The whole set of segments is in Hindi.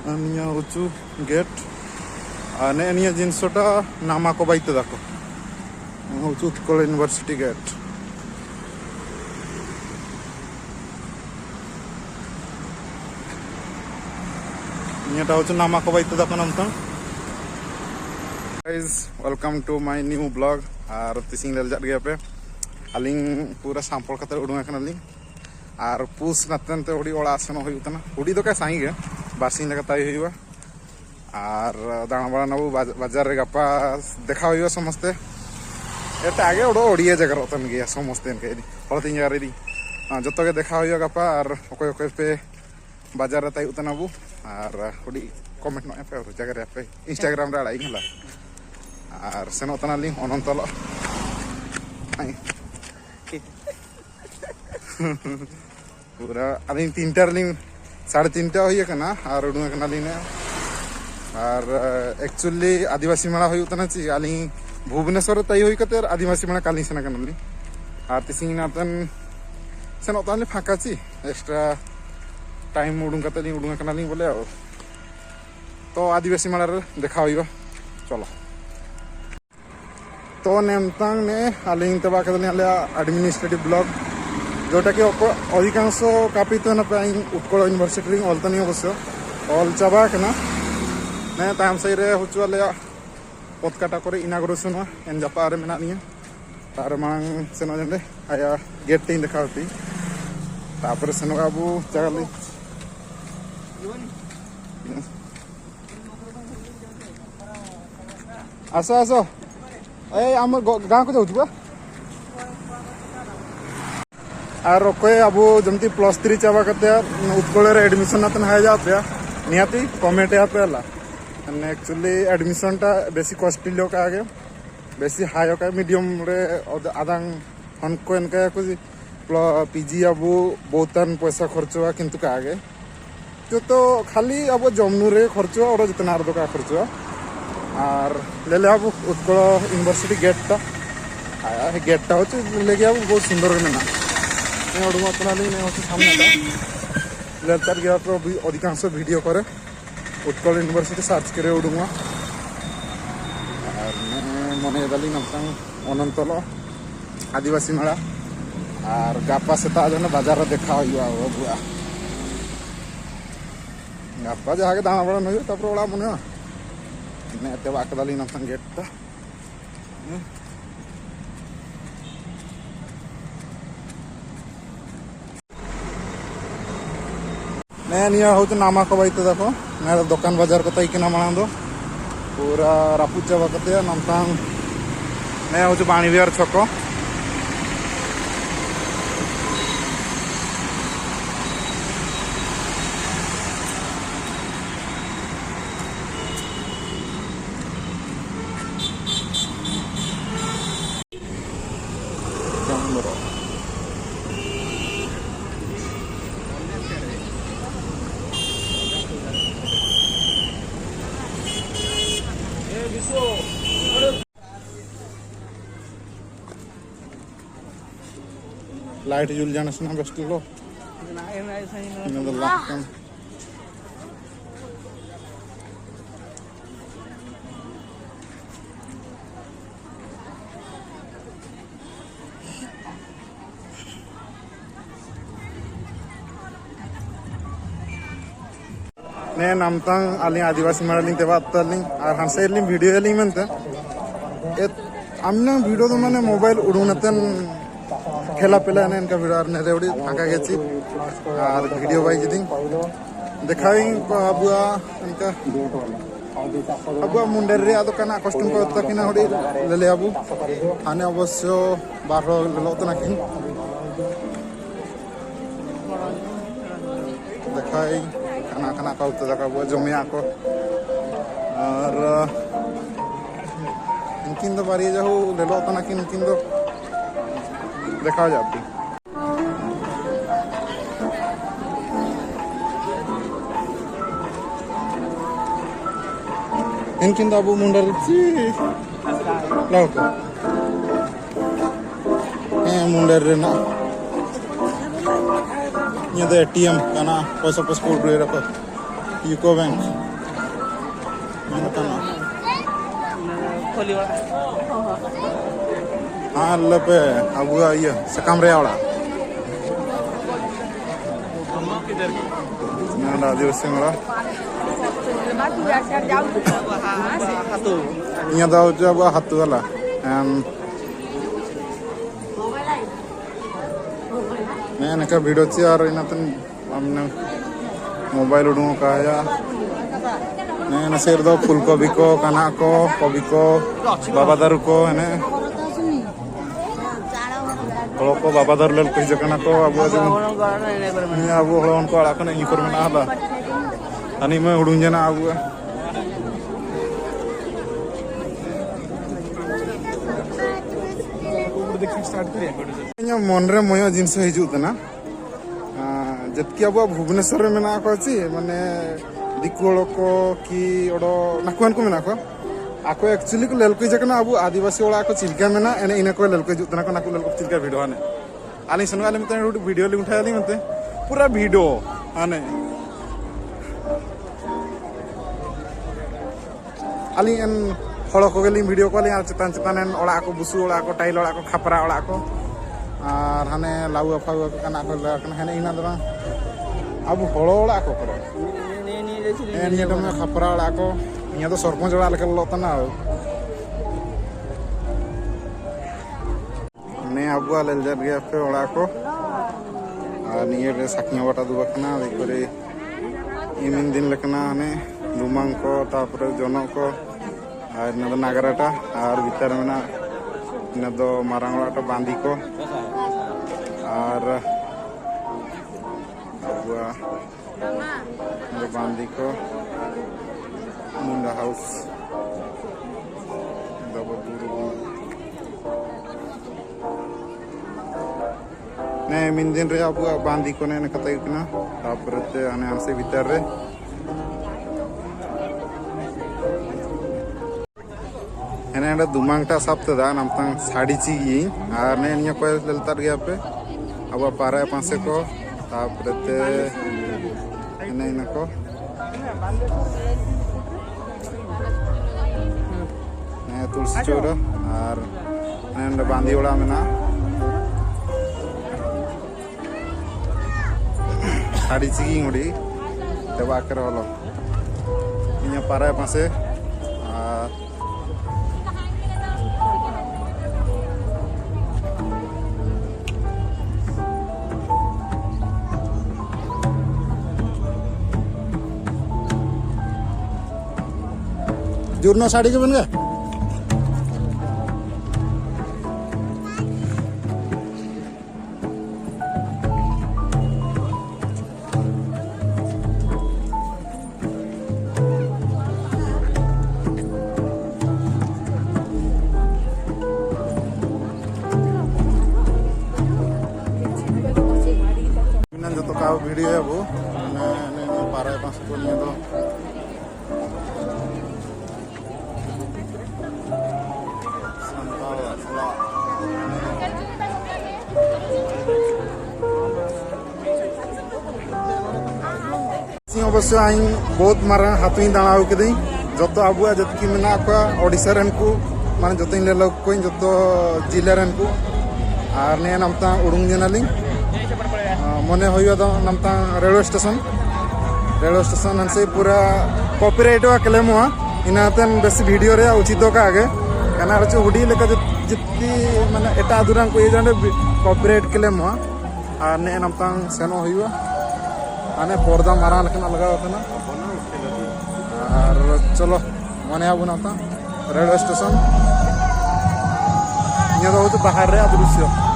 निया होचु गेट ने निया जिनसटा नामा को बाइते दाको होचु उत्कल यूनिवर्सिटी गेट नियाटा होचु नामा को बाइते दाको नमता guys welcome to my new blog और तिसिंग लेल जाट गया पे अलिंग पूरा सैंपल कते उडुंग कना लिंग और पुस नतनते उडी ओड़ा आसन होयुतना उडी तो का साई गे बासिंग लगा ताई हुआ और दाना बड़ा नबू बाजार रे गपा देखा हुआ समस्ते एटा आगे ओडो ओडिया जगह रतन गया समस्ते इनके हलतिन जगह रे जतो के देखा हुआ गपा और ओके ओके पे बाजार रे ताई उतना बू और उडी कमेंट न पे जगह रे पे इंस्टाग्राम रे आड़ाई हला और सेनो तना लिंग अनंतल पूरा अभी 3टा लिंग 3:30 हुई कना और उडुंग कना लिने और एक्चुअली आदिवासी मेला हुई ची अली भुवनेश्वर तय हुई कते आदिवासी मेला काली सेना कना ली और तिसिंग नातन सेनो ताले फाका ची एक्स्ट्रा टाइम उडुंग कते लिंग उडुंग कना लिंग बोले तो आदिवासी मेला रे देखा हुई चलो तो नेमतांग ने अलिंग तबा कदले एडमिनिस्ट्रेटिव ब्लॉक जोटा कि अधिकांश कापित उत्कल यूनिवर्सिटी अलतनी अवश्य अल चाबा ने ताम सही रे हुचु आले पतकाटा करे इनाग्रेशन एन जापा रे मेना निया तार मांग सेनो जंदे आया गेट टिंग देखा होती तापर सेनो बाबू चागली आसो आसो ए आम गाँव को जाऊँ और कोई अब जमती +3 चाबा करते उत्कल एडमिशन नातन है जाते निहाती कमेंट पे एक्चुअली एडमिशन टा बेसी कॉस्टली का आगे बेसी हाई का मीडियम रे आदांग हनको इनका कुछ पीजी अब बहुतान पैसा खर्च हुआ किंतु का आगे तो खाली अब जमनू रे खर्च हुआ और जितना का खर्च हुआ और ले अब उत्कल यूनिवर्सिटी गेट टा हो लेके अब बहुत सुंदर मेना उड़ूंगा सामने लेतार गया तो अधिकांश वीडियो करे उत्कल यूनिवर्सिटी सर्च करे उड़ूंगा और मन दाली नमता अनंतल आदिवासी मेला और गापा सेता जन बाजार देखा हुआ बुआ गापा जहाँ के दाना बड़ा नहीं तब ओड़ा मन एते बाकदाली नमता गेट टा निया हो नामा को बाइते देखो मेरा दुकान बाजार को तई मांग दो पूरा रापू चाबा कते नमता मैं हूँ बाणी विहार छक लाइट जुल जाने से ना बेस्ट लो ने नामतांग आली आदिवासी मेला लिंग तेवा तलिंग और हंसे लिंग वीडियो लिंग मनते आमने वीडियो तो मैंने मोबाइल उड़ूनतन खेला पेला ने इनका वीडियो ने रेवड़ी फाका गेची और वीडियो बाई जिदिंग देखाई अबुआ इनका अबुआ मुंडेर रे आदो काना कस्टम को तकिना होडी लेले अबु आने अवश्य बारो लेलो तना किन देखाई खाना खाना का उत जका बुआ जमिया को और इनकिन दो बारी जाहु लेलो तना किन इनकिन दो देखा जाती इनकिन दाबू मुंडर ची लाओ मुंडर रे ना ये तो एटीएम kana पैसा पास कोड रे रखो यूको बैंक हाँ लपे अब ये सकम रे वाला आदिवासी मेला यहाँ दाव जब हाथू वाला मैं ने का वीडियो ची और इन तन हमने मोबाइल उड़ूँ का या मैं ने शेर दो फूल गोभी को कना को गोभी को बाबा दारू को है ने kalau ko baba dar lel ko jakana ko abu ni abu holon ko ala kana ikur mena hala ani me hudung jana abu nya monre moyo jinse hijut na jetki abu bhubaneswar re mena ko chi mane dikolo ko ki odo nakuan ko mena ko ako actually को ललको जकना अब आदिवासी वाला को चिलका मेना एने इने को ललको जुतना को नाको ललको चिलका वीडियो आने आली सनु आले मते वीडियो ले उठाया ली मते पूरा वीडियो आने आली एन हळ को गेली वीडियो को ले चतान चतान एन ओला को बुसु ओला को टाइल ओला को खपरा ओला को आर हाने लाउ अफाउ को कना को लकना हाने इना दरा अब हळ ओला को करो एन ये दम खपरा ओला को यहाँ तो सरपंच वाला लेकर लोता ना ने अब वाले जब गया पे ओड़ा को निये रे साकिया वाटा दुबा कना देखरे इमिन दिन लेकना ने दुमांग को तापर जोनो को और न नागराटा और भीतर में ना न दो मारांग वाटा बांधी को और अब बांधी को Munda House double dulu ne mindin re abu bandi ko ne kata ikna tapre te ane anse bitar re ene anda dumang ta sapta da namtang sadi chi gi ar ne niya ko leltar ge ape abu para panse ko tapre te ene ina ko तुलसी चोर और बांधी ओड़ा में ना साड़ी चिगी उड़ी तब आकर वालों इन्हें पारा पासे जुर्नो साड़ी के बन गए वीडियो है वो पारा पास को नहीं तो अवश्य आई बहुत मारा हाथी दाणा कदी जो अब जतकी मेना ओडिशा रन को माने जो लोग को जो जिला रन को और ने नमता उड़ूंग जनाली मने होइयो नमता रेलवे स्टेशन से पूरा कॉपीराइट क्लेम हुआ इनातन बेस वीडियो रे उचित का आगे कना रचो हुडी लेका जितनी माने एटा दुरां को ये जाने कॉपीराइट क्लेम हुआ और ने नमता सेनो होइयो आने पर्दा मारा लेकिन लगाव तना और चलो मने अब नमता रेलवे स्टेशन ये तो बाहर रे दृश्य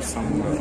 डिसेम्बर